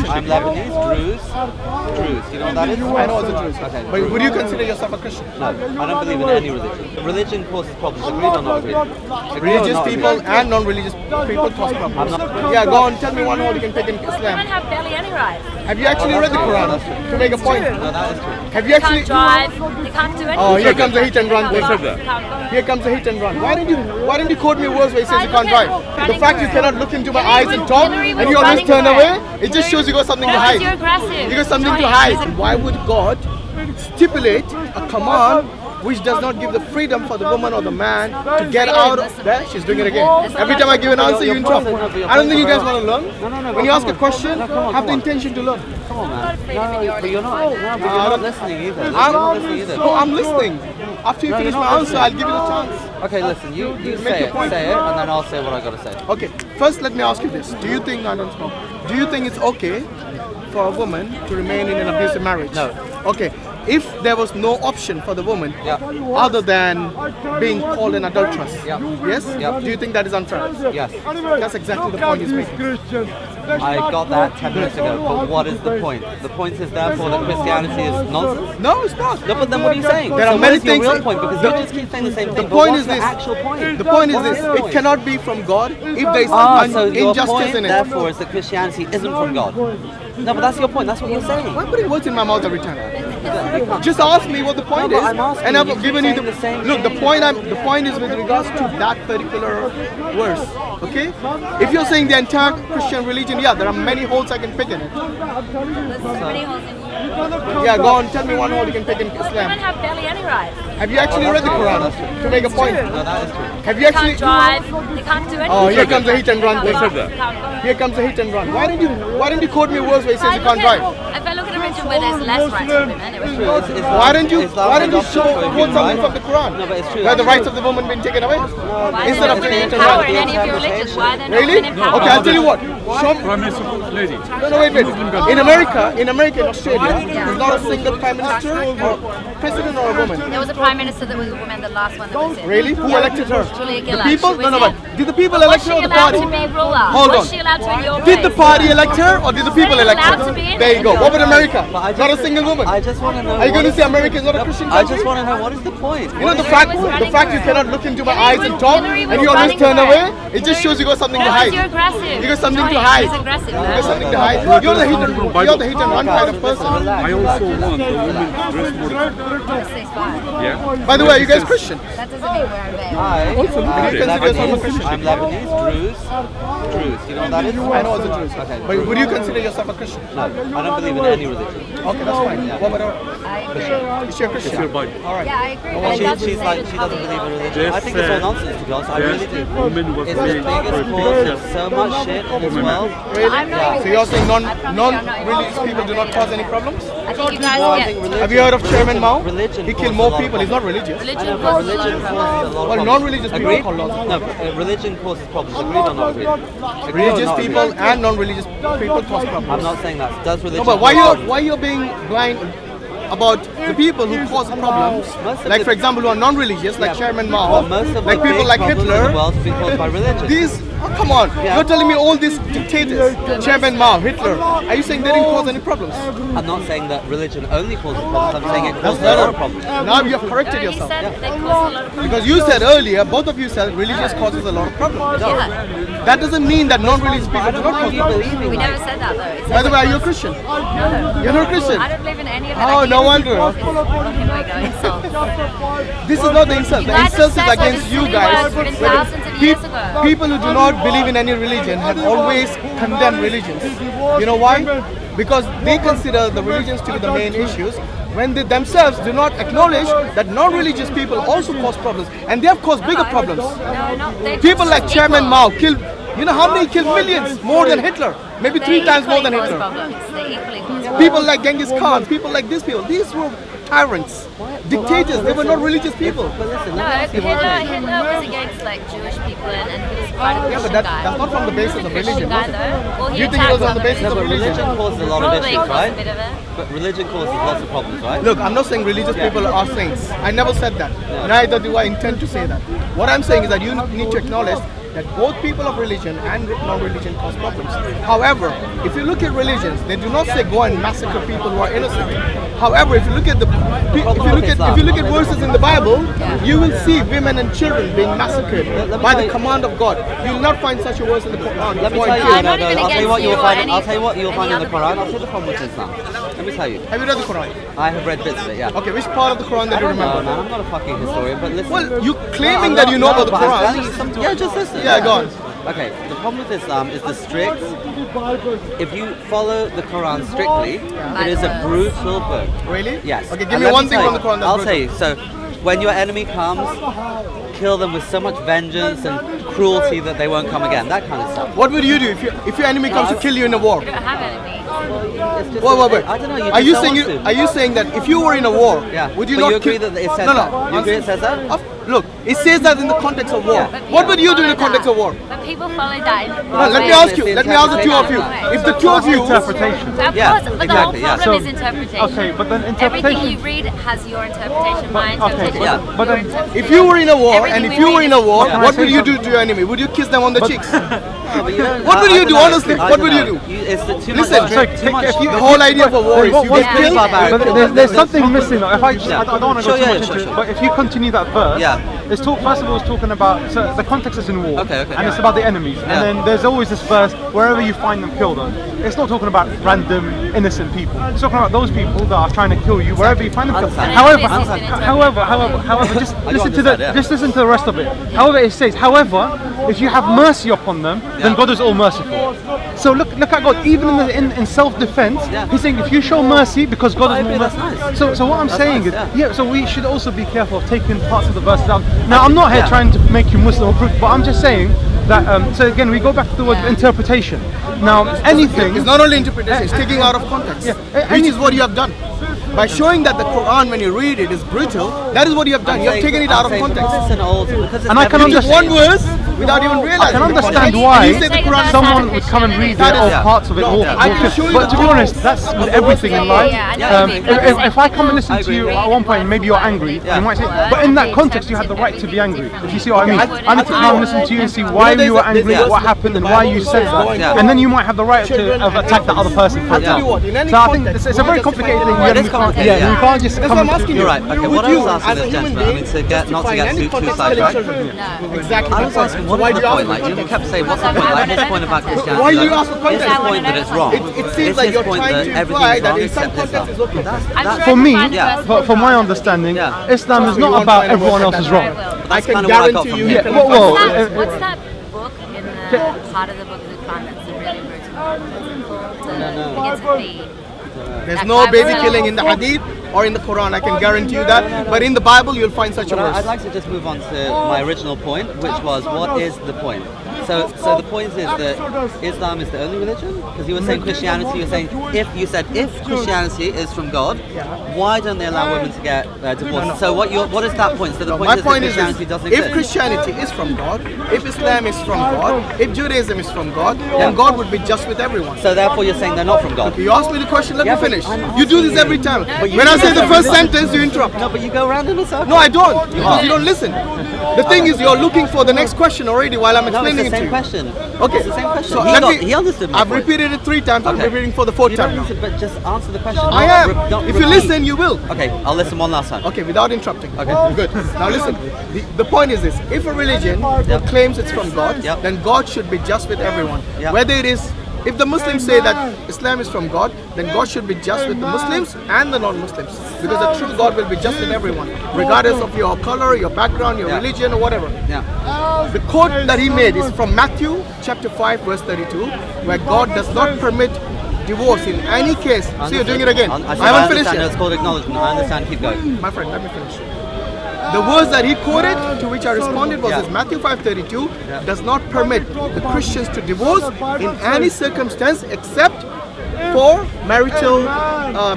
Christian? I'm Lebanese, Druze. Druze, you know what that is? I know it's a Druze. Okay. But would you consider yourself a Christian? No, I don't believe in any religion. Religion causes problems, agreed or not agreed? Religious people and non-religious people cause problems. Yeah, go on, tell me one hole you can pick in Islam. Women have barely any rights. Have you actually read the Quran to make a point? No, that is true. Have you They actually... can't drive, they can't do anything. Oh, here comes a hit and run. They can't go. Here comes a hit and run. Why didn't you quote me a verse where it says you can't drive? The fact you cannot look into my eyes and talk and you always turn away, it just shows you got something to hide. You're aggressive. You got something to hide. Why would God stipulate a command which does not give the freedom for the woman or the man to get out of there? She's doing it again. Every time I give an answer, you interrupt. I don't think you guys want to learn. When you ask a question, have the intention to learn. Come on, man. No, but you're not. No, but you're not listening either. You're not listening either. No, I'm listening. After you finish my answer, I'll give you the chance. Okay, listen. You say it, and then I'll say what I gotta say. Okay. First, let me ask you this: do you think Do you think it's okay for a woman to remain in an abusive marriage? No. Okay. If there was no option for the woman other than being called an adulteress, yes? Do you think that is unfair? Yes. That's exactly the point he's making. I got that 10 minutes ago, but what is the point? The point is therefore that Christianity is nonsense? No, it's not. No, but then what are you saying? There are many things. Real point, because you just keep saying the same thing. The point is the this. actual point? The point is this. It cannot be from God if there is So your injustice point, in it. therefore, is that Christianity isn't from God. No, but that's your point. That's what you're saying. Why putting words in my mouth every time? Just ask me what the point is, I'm asking and you, I've you given keep you saying the same look. The thing. point is with regards to that particular verse. Okay, if you're saying the entire Christian religion, yeah, there are many holes I can pick in it. There's so many holes in you. Yeah, go on, tell me one hole you can pick in Islam. Women have barely any rights. Have you actually read the Quran to make a point? No, that is true. Have you They actually? can't drive, they can't do anything. Oh, here comes a hit and run. They can't go. Here comes a hit and run. Why didn't you quote me a verse where it says you can't drive? If I look at a religion where there's less rights for women, it was Why don't you quote something from the Quran No, but it's true. where the rights of the woman been taken away? why Instead of they're taking it not to power run. in any of your religions? Why they're not Really? women in power? Okay, I'll tell you what. Show me. Prime Minister lady. No, wait. In America, in Australia, there's not a single prime minister or president or a woman. There was a prime minister that was a woman, the last one that was in. Really? Who elected her? Julia The Gillard. people? She was No, but in. did the people Was elect she her or the allowed party? to be ruler? Hold Was on. she allowed to in your Did the place? party elect her or did the people She's elect allowed to be her? in There you it. go. What about America? But I Not a just- single woman. I just want to know. Are you going to say America is not a Christian I country? just want to know what is the point? You know the fact you cannot look into my eyes and talk Hillary and was you always running turn for away, it. it just shows you got something to Because you're hide. aggressive. You got something to Joy, hide. she's aggressive. You got something to hide. You're the hit and run kind of person. I also want a woman dress modest. Yeah. By the way, are you guys Christian? That doesn't mean we're veiled. Hi. Also, I'm do you consider yourself a Lebanese. Christian? I'm Lebanese, Druze. Druze, you know what that is? I know it's a Druze. Okay. But would you consider yourself a Christian? No, I don't believe in any religion. Okay, that's fine. What about her? I agree. Is she a Christian? Your body. All right. Yeah, I agree. But it She doesn't doesn't say believe in religion. There's, I think it's all nonsense, to be honest. I really do. women was It's the very biggest cause of so much shit in this world. Really? I'm not even So you're saying Christian. I promise you I'm not non-religious even people do not cause any problems? I think you guys No, I get think religion. Have you heard of Chairman Mao? Religion He killed causes more a lot of people. He's not religious. I religion know, but causes a lot religion of causes a problems. lot of Well, problems. non-religious people Agreed? call lots. No, religion causes problems. Agreed or not agreed? Agreed or Religious not people agreed? and non-religious people cause problems. I'm not saying that. Does religion No, but cause problems? why you're being blind about the people who cause problems? Most of Like the- for example, who are non-religious, like Yeah, Chairman Mao, well, most of like the people big like problems in Hitler. the world have been caused by religion. These, come on, Yeah. you're telling me all these dictators, Chairman Mao, Hitler, are you saying they didn't cause any problems? I'm not saying that religion only causes problems. I'm saying it causes a better. lot of problems. Now you have corrected No, he yourself. said they cause a lot of problems. Because you said earlier, both of you said religious causes a lot of problems. Yeah. That doesn't mean that non-religious people do not cause You problems. believe in We that. never said that though. It By says the way, are you a Christian? no. You're not a Christian. I don't believe in any of it. Oh, no wonder. Okay, my God, insult. This is not the insult. The You guys insult is have said against such you silly guys. words written thousands of years ago. People who do not believe in any religion have always condemned religions. You know why? Because they consider the religions to be the main issues when they themselves do not acknowledge that non-religious people also cause problems, and they have caused bigger problems. No, no. People like Chairman Mao killed, you know how many killed millions? More than Hitler. Maybe 3 times more than Hitler. They equally cause problems. People like Genghis Khan, people like these people, these were tyrants, dictators, they were not religious people. But listen, No, let me ask you one thing. Hitler was against like Jewish people and he was quite a Yeah, Christian but guy. that's not from the basis He was of a Christian religion, guy was it? though. Well, he Do you think it was attacked on the basis No, of but religion? religion causes a lot of Probably issues, caused a right? bit of it. But religion causes lots of problems, right? Look, I'm not saying religious people are saints. I never said that. Neither do I intend to say that. What I'm saying is that you need to acknowledge that both people of religion and non-religion cause problems. However, if you look at religions, they do not say go and massacre people who are innocent. However, if you look at verses in the Bible, you will see women and children being massacred by the command of God. You will not find such a verse in the Quran. Let me tell you, I'll tell you what you'll find. I'll tell you what you'll find in the Quran. I'll tell you the problem with Islam. Let me tell you. Have you read the Quran? I have read bits of it. Yeah. Okay, which part of the Quran that you remember? No, I'm not a fucking historian, but listen. Well, you claiming that you know about the Quran. Yeah, just listen. Yeah, go on. Okay, the problem with Islam is the strict. If you follow the Quran strictly, it is a brutal book. Really? Yes. Okay, give And me let one me thing tell from the you, Quran that's I'll brutal. tell you. So, when your enemy comes, kill them with so much vengeance and cruelty that they won't come again. That kind of stuff. What would you do if your enemy comes to kill you in a war? We don't have enemies. Wait. I don't know. Are you saying that if you were in a war, Yeah. would you But not you agree kill? that it says No. that? You agree it says that? Look, it says that in the context of war. Yeah. But What people would you do in the follow context that. of war? But people follow that in the No, wrong let me way. ask you. Let me ask the two of you. If the two of you, interpretation. Of Yeah, course, but the whole exactly, yeah. problem So- is interpretation. okay, but then Everything interpretation- you read has your interpretation, my okay, interpretation, yeah. but your then interpretation. if you were in a war, Everything and if we you read were in is- a war, Can I what say would you do something? to your enemy? Would you kiss them on the cheeks? No, but you don't- What would I you don't do, know. honestly? I What don't would you know. do? It's too Listen, much. so Too much. if you- The whole idea of a war is you What- get pretty killed. barbaric. But there's something missing though. If I don't want to go Sure, too yeah, much sure, into sure. it, but if you continue that verse, Yeah. it's first of all it's talking about, so the context is in war, Okay. and it's about the enemies, Yeah. and then there's always this verse, wherever you find them, kill them. It's not talking about random innocent people. It's talking about those people that are trying to kill you wherever you find them. Understand. However, Understand. just I listen to understand, yeah. just listen to the rest of it. However, it says, however, if you have mercy upon them, then Yeah. God is all merciful. So look at God. Even in self-defense, Yeah. He's saying if you show mercy, because God I is agree, more that's merciful. nice. So what I'm That's saying nice, is, yeah. so we should also be careful of taking parts of the verses out. Now, I'm not here Yeah. trying to make you Muslim or proof, but I'm just saying that. So again, we go back to the word interpretation. Now, anything. It's not only interpretation, it's taking out of context. Yeah. Which is what you have done. By showing that the Quran, when you read it, is brutal, that is what you have done. You have taken it out of context. Because it's an old, because it's And I can never been Just one changed. verse without even I realizing. can the understand context. why And you say the Quran is someone would come and read That it is- or yeah. parts of it. No, I can show you But the to be honest, context that's with of the everything in Yeah, life. yeah, I know what you mean, but If I come and listen I to you agree. at one point, maybe you're angry, Yeah. you might say, but in that context, you had the right to be angry. If you see what I mean, I need to come and listen to you and see why you were angry, what happened, and why you said that, Yeah. and then you might have the right to attack that other person. For I'll tell you example. what, in any So I think context, it's a very complicated thing. It is complicated, Yeah, yeah. you can't just That's come what I'm and asking You're you. right. Okay, Would what I you, was asking as a this human gentleman, I mean, being, to get not to justify get any too context sidetracked. killing children? No. Exactly. I was asking, what Why is do the you point? ask Like, for you context? kept saying, what's the Because point? I Like, wanna his know point about context. Christianity. Why do you like, ask for Is context? his I wanna point that know it's wrong? context. It seems Is like his you're point trying that to everything's imply that wrong in some except this context stuff? it's okay. I'm That's- sure For I can me, find the Yeah. verse for my understanding, Yeah. Islam is You not won't about find a everyone word else like is that. wrong. I That's can kind of what I got guarantee from you. him. you can well, find well, it. What's that book in the part of the book of the Quran that's really brutal? Begins with B. There's That no guy baby was- killing in the Hadith or in the Quran. I can guarantee you that. But in the Bible, you'll find such a But I'd verse. like to just move on to my original point, which was, what is the point? So the point is that Islam is the only religion? Because you were saying Christianity, you were saying, if Christianity is from God, why don't they allow women to get divorced? So what is that point? So the point My is point that is Christianity this, doesn't if exist. Christianity is from God, if Islam is from God, if Judaism is from God, then God would be just with everyone. So therefore you're saying they're not from God? You ask me the question, let Yeah, me but finish. I'm You do asking this every you. time. But you When I do say this the every first time. sentence, you interrupt. No, but you go around in a circle. No, I don't, because you don't listen. The thing is, you're looking for the next question already while I'm No, it's explaining the it to same you. question. Okay. It's the same question. So He understood my I've point. repeated it 3 times. I'm Okay. repeating for the 4th You time don't now. need to, but just answer the question. I Don't am. don't If you repeat. listen, you will. Okay, I'll listen one last time. Okay, without interrupting. Okay. Good. Now listen. The point is this: if a religion Yep. claims it's from God, Yep. then God should be just with everyone. Yep. Whether it is, if the Muslims say that Islam is from God, then God should be just with the Muslims and the non-Muslims, because the true God will be just with everyone, regardless of your color, your background, your Yeah. religion, or whatever. Yeah. The quote that he made is from Matthew chapter 5 verse 32, where God does not permit divorce in any case. See, you're doing it again. I haven't finished It's yet. called acknowledgement. I understand. Keep going. My friend, let me finish. The words that he quoted, to which I responded, was Yeah. this: Matthew 5:32 Yeah. does not permit the Christians to divorce in any circumstance except for marital,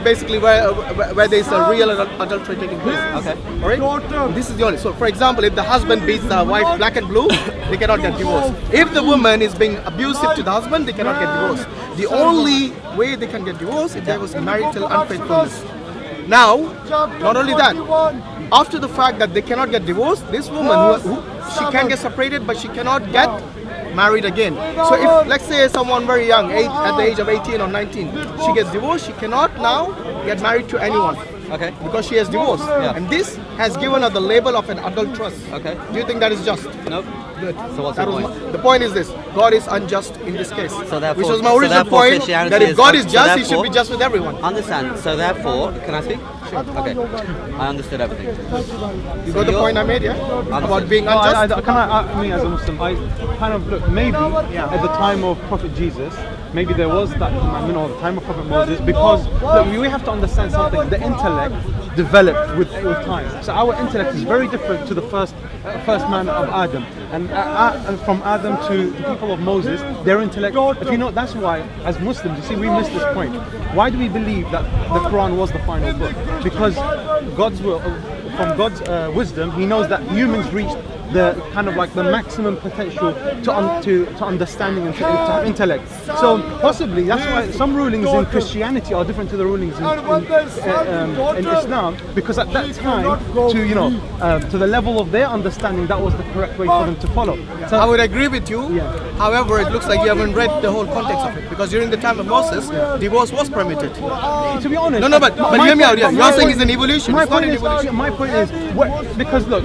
basically where there is a real adultery taking place. Okay. All right. This is the only. So, for example, if the husband beats the wife black and blue, they cannot get divorced. If the woman is being abusive to the husband, they cannot get divorced. The only way they can get divorced if there was marital unfaithfulness. Now, not only that, after the fact that they cannot get divorced, this woman, who she can get separated, but she cannot get married again. So if, let's say, someone very young, at the age of 18 or 19, she gets divorced, she cannot now get married to anyone. Okay. Because she has divorced. Yeah. And this has given her the label of an adulteress. Okay. Do you think that is just? Nope. Good. So what's the point? The point is this: God is unjust in this case. So therefore, which was my original point, Christianity that if God is just, so He should be just with everyone. Understand. So therefore, can I speak? Sure. Okay. I understood everything. You got the point I made, yeah? About being unjust? Me as a Muslim, I kind of look, maybe at the time of Prophet Jesus, maybe there was that commandment, or the time of Prophet Moses, because look, we have to understand something. The intellect developed with time. So our intellect is very different to the first man of Adam, and from Adam to the people of Moses, their intellect. If you know, that's why as Muslims, you see, we miss this point. Why do we believe that the Quran was the final book? Because God's will, from God's wisdom, He knows that humans reached the kind of like the maximum potential to understanding and to intellect. So possibly that's why some rulings in Christianity are different to the rulings in Islam, because at that time, to the level of their understanding, that was the correct way for them to follow. So I would agree with you. However, it looks like you haven't read the whole context of it, because during the time of Moses, divorce was permitted. To be honest, but hear me out. Yeah, you're saying it's an evolution. It's not an evolution. My point is, because look,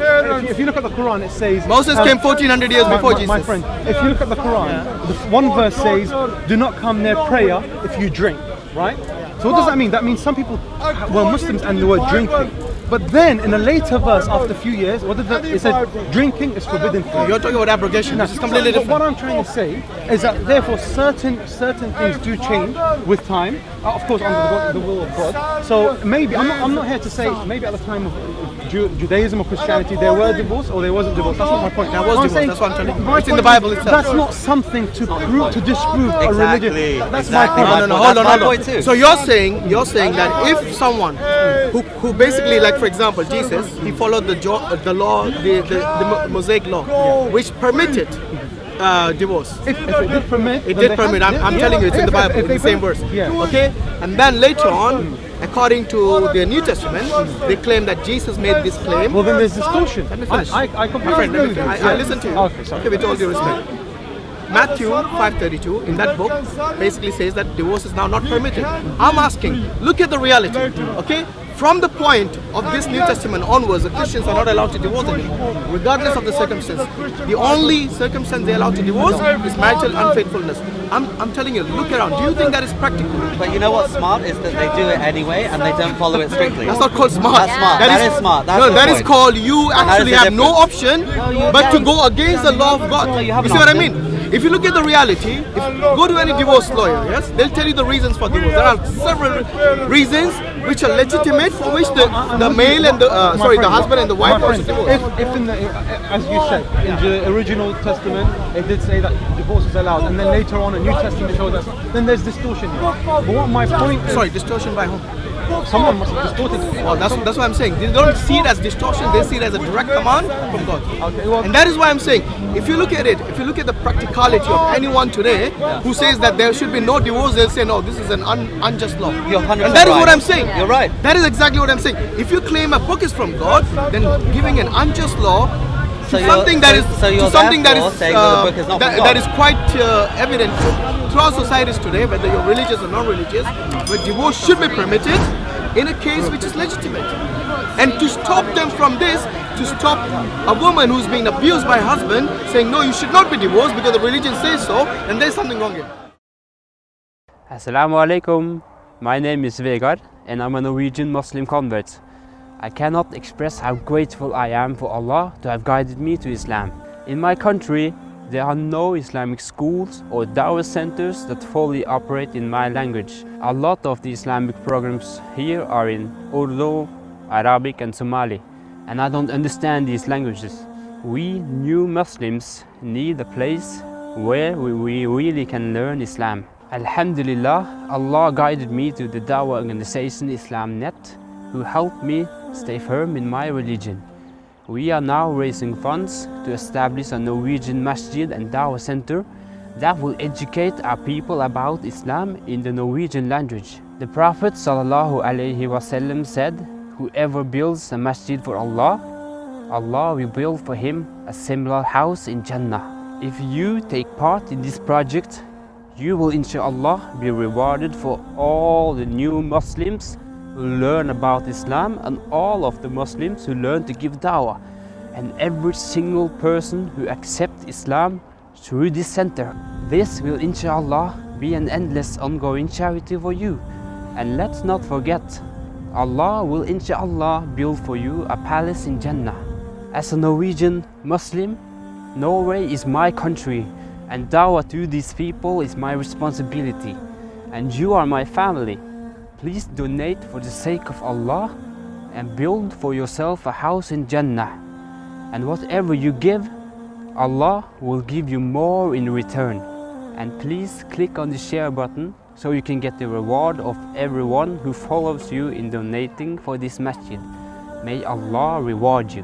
if you look at the Quran, it says Moses came 1400 years before Jesus. My friend, if you look at the Quran, the one verse says, "Do not come near prayer if you drink." Right? So what does that mean? That means some people were Muslims and they were drinking. But then in a later verse, after a few years, it said drinking is forbidden for you. You're talking about abrogation. This is completely different. What I'm trying to say is that therefore certain things do change with time, of course under the will of God. So maybe I'm not here to say maybe at the time of Judaism or Christianity there were divorce or there wasn't divorce. That's not my point. There was divorce. That's what I'm telling you. It's in the Bible itself. That's not something to prove, to disprove a religion. That's exactly. my point. No, hold on. So you're saying that if someone who basically, like for example, Jesus, he followed the law, the Mosaic law, which permitted divorce. If it did permit, it did permit. I'm telling you, it's in the Bible, in the same verse. Okay, and then later on, according to the New Testament, they claim that Jesus made this claim. Well, then there's distortion. Let me finish. I completely agree with you. I listen to you. Okay, sorry. Okay, with all due respect. Matthew 5:32 in that book basically says that divorce is now not permitted. I'm asking, look at the reality, okay? From the point of this New Testament onwards, the Christians are not allowed to divorce anymore, regardless of the circumstance. The only circumstance they're allowed to divorce is marital unfaithfulness. I'm telling you, look around. Do you think that is practical? But you know what's smart is that they do it anyway and they don't follow it strictly. That's not called smart. That's smart. That is smart. That's no, the that point. is called you actually have no option but to go against the law of God. you have You an see what I option. mean? If you look at the reality, go to any divorce lawyer, yes, they'll tell you the reasons for divorce. There are several reasons which are legitimate for which the male and the the husband and the wife are divorce. If in the, as you said, in the original Testament, it did say that divorce is allowed, and then later on, a New Testament shows that. Then there's distortion here. But what my point is, Sorry, distortion by whom? someone must have distorted it. Well, that's what I'm saying. They don't see it as distortion, they see it as a direct command from God. Okay, well, And that is why I'm saying, if you look at it, if you look at the practicality of anyone today who says that there should be no divorce, they'll say, no, this is an unjust law. You're 100% And that is right. what I'm saying. You're right. That is exactly what I'm saying. If you claim a book is from God, then giving an unjust law So to you're- something that is so you're to something that therefore is saying that the book is not from that God. is quite evident throughout societies today, whether you're religious or non-religious, where divorce should be permitted in a case which is legitimate. And to stop them from this, to stop a woman who's being abused by her husband saying, no, you should not be divorced because the religion says so, and there's something wrong here. Assalamu alaikum. My name is Vegard and I'm a Norwegian Muslim convert. I cannot express how grateful I am for Allah to have guided me to Islam. In my country, there are no Islamic schools or Dawah centers that fully operate in my language. A lot of the Islamic programs here are in Urdu, Arabic and Somali, and I don't understand these languages. We new Muslims need a place where we really can learn Islam. Alhamdulillah, Allah guided me to the Dawah organization Islam.net, who helped me stay firm in my religion. We are now raising funds to establish a Norwegian masjid and Dawah center that will educate our people about Islam in the Norwegian language. The Prophet ﷺ said, whoever builds a masjid for Allah, Allah will build for him a similar house in Jannah. If you take part in this project, you will inshallah be rewarded for all the new Muslims who learn about Islam and all of the Muslims who learn to give dawah, and every single person who accepts Islam through this center. This will inshallah be an endless ongoing charity for you. And let's not forget, Allah will inshallah build for you a palace in Jannah. As a Norwegian Muslim, Norway is my country, and dawah to these people is my responsibility. And you are my family. Please donate for the sake of Allah and build for yourself a house in Jannah. And whatever you give, Allah will give you more in return. And please click on the share button so you can get the reward of everyone who follows you in donating for this masjid. May Allah reward you.